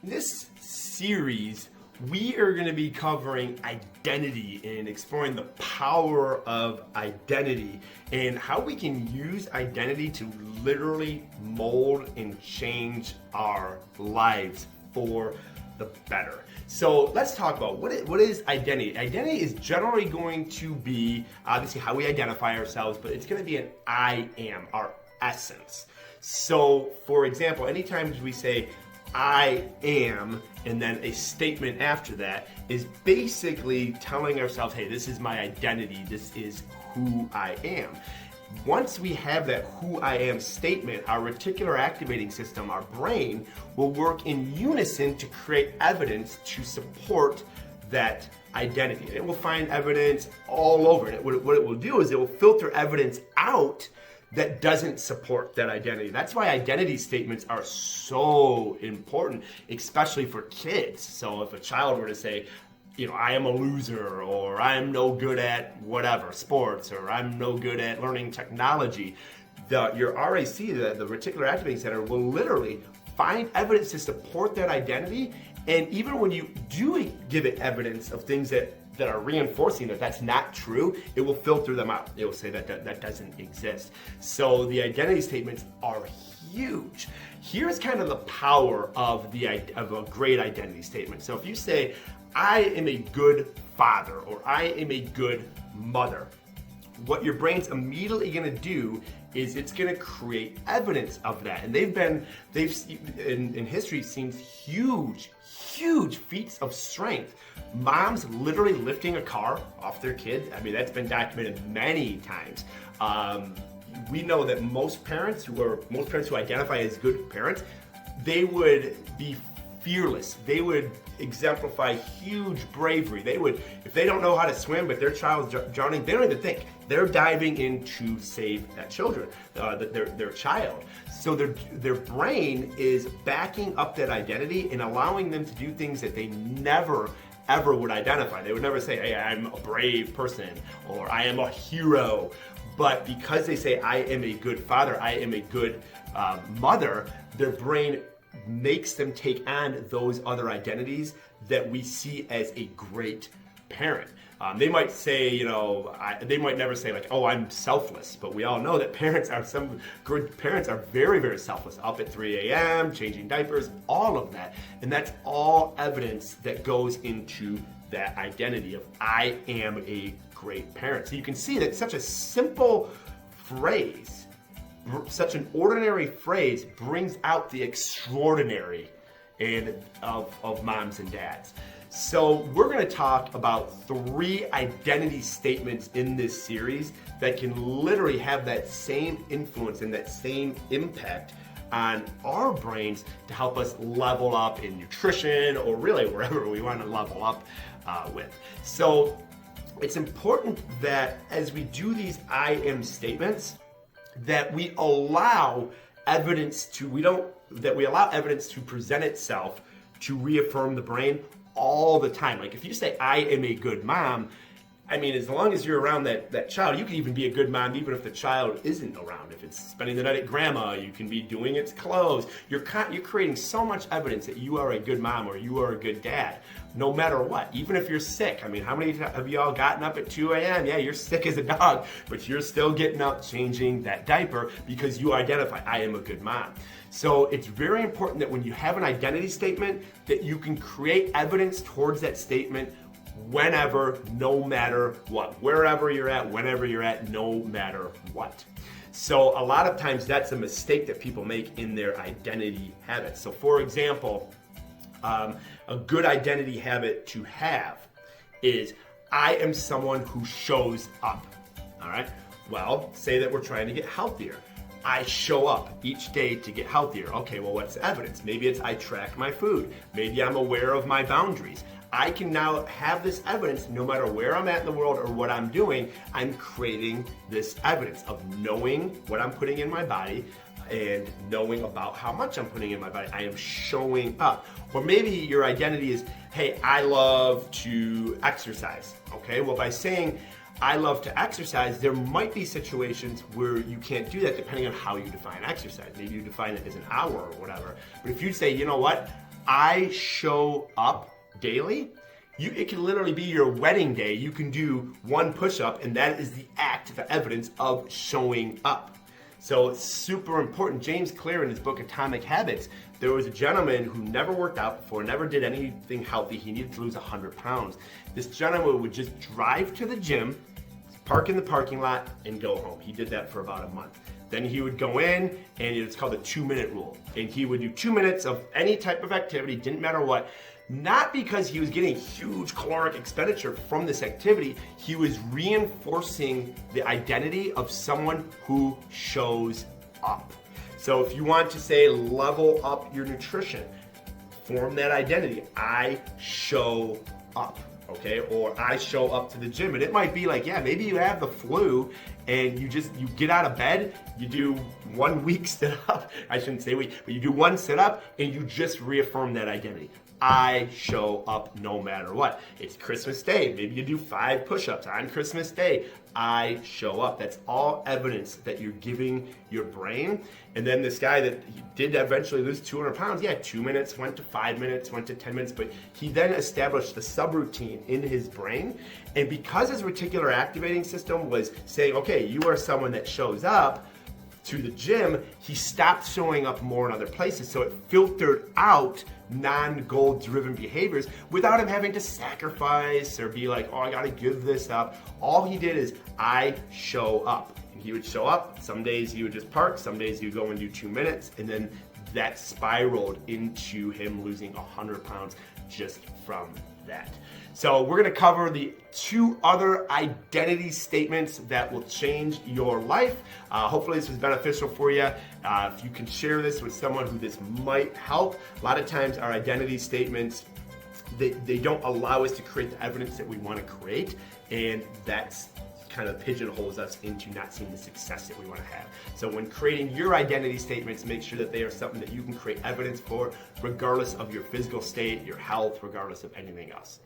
In this series, we are going to be covering identity and exploring the power of identity and how we can use identity to literally mold and change our lives for the better. So let's talk about what is identity. Identity is generally going to be obviously how we identify ourselves, but it's going to be an I am, our essence. So for example, anytime we say I am, and then a statement after that is basically telling ourselves, hey, this is my identity, this is who I am. Once we have that who I am statement, our reticular activating system, our brain, will work in unison to create evidence to support that identity. And it will find evidence all over it. What it will do is it will filter evidence out that doesn't support that identity. That's why identity statements are so important, especially for kids. So if a child were to say, you know, I am a loser, or I'm no good at whatever, sports, or I'm no good at learning technology, your RAC, the reticular activating center, will literally find evidence to support that identity. And even when you do give it evidence of things that are reinforcing that that's not true, it will filter them out. It will say that doesn't exist. So the identity statements are huge. Here's kind of the power of a great identity statement. So if you say, I am a good father, or I am a good mother, what your brain's immediately going to do is it's going to create evidence of that. And they've in history seen huge feats of strength. Moms literally lifting a car off their kids. I mean, that's been documented many times. We know that most parents who identify as good parents, they would be fearless. They would exemplify huge bravery. They would, if they don't know how to swim, but their child's drowning, they don't even think. They're diving in to save that their child. So their brain is backing up that identity and allowing them to do things that they never ever would identify. They would never say, hey, I'm a brave person, or I am a hero. But because they say, I am a good father, I am a good mother, their brain makes them take on those other identities that we see as a great parent. They might say, you know, they might never say like, oh, I'm selfless, but we all know that some good parents are very, very selfless, up at 3 a.m., changing diapers, all of that. And that's all evidence that goes into that identity of I am a great parent. So you can see that such a simple phrase, such an ordinary phrase, brings out the extraordinary of moms and dads. So we're going to talk about 3 identity statements in this series that can literally have that same influence and that same impact on our brains to help us level up in nutrition, or really wherever we want to level up with. So it's important that as we do these I am statements, that we allow evidence to present itself to reaffirm the brain all the time. Like if you say, I am a good mom, I mean, as long as you're around that child, you can even be a good mom even if the child isn't around. If it's spending the night at grandma, you can be doing its clothes. You're creating so much evidence that you are a good mom or you are a good dad, no matter what. Even if you're sick. I mean, how many have you all gotten up at 2 a.m.? Yeah, you're sick as a dog, but you're still getting up, changing that diaper because you identify, I am a good mom. So it's very important that when you have an identity statement, that you can create evidence towards that statement whenever, no matter what, wherever you're at, whenever you're at, no matter what. So a lot of times that's a mistake that people make in their identity habits. So for example, a good identity habit to have is, I am someone who shows up. All right. Well, say that we're trying to get healthier. I show up each day to get healthier. Okay, well, what's the evidence? Maybe it's I track my food. Maybe I'm aware of my boundaries. I can now have this evidence no matter where I'm at in the world or what I'm doing. I'm creating this evidence of knowing what I'm putting in my body and knowing about how much I'm putting in my body. I am showing up. Or maybe your identity is, hey, I love to exercise. Okay, well, by saying I love to exercise, there might be situations where you can't do that depending on how you define exercise. Maybe you define it as an hour or whatever. But if you say, you know what, I show up daily, it can literally be your wedding day. You can do one push-up, and that is the act, the evidence of showing up. So it's super important. James Clear, in his book Atomic Habits, there was a gentleman who never worked out before, never did anything healthy. He needed to lose 100 pounds. This gentleman would just drive to the gym, park in the parking lot, and go home. He did that for about a month. Then he would go in, and it's called the 2-minute rule. And he would do 2 minutes of any type of activity, didn't matter what. Not because he was getting huge caloric expenditure from this activity, he was reinforcing the identity of someone who shows up. So if you want to say level up your nutrition, form that identity. I show up. Okay, or I show up to the gym, and it might be like, yeah, maybe you have the flu and you get out of bed, you do 1 week sit up, I shouldn't say week, but you do one sit up and you just reaffirm that identity. I show up no matter what. It's Christmas Day, maybe you do 5 push-ups on Christmas Day. I show up. That's all evidence that you're giving your brain. And then this guy that he did eventually lose 200 pounds, 2 minutes, went to 5 minutes, went to 10 minutes, but he then established the subroutine in his brain. And because his reticular activating system was saying, okay, you are someone that shows up to the gym, he stopped showing up more in other places. So it filtered out non-goal driven behaviors without him having to sacrifice or be like, oh, I gotta give this up. All he did is, I show up. And he would show up. Some days he would just park, some days he would go and do 2 minutes, and then that spiraled into him losing 100 pounds just from that. So we're going to cover the 2 other identity statements that will change your life. Hopefully this was beneficial for you. If you can share this with someone who this might help. A lot of times our identity statements, they don't allow us to create the evidence that we want to create, and that's kind of pigeonholes us into not seeing the success that we want to have. So when creating your identity statements, make sure that they are something that you can create evidence for, regardless of your physical state, your health, regardless of anything else.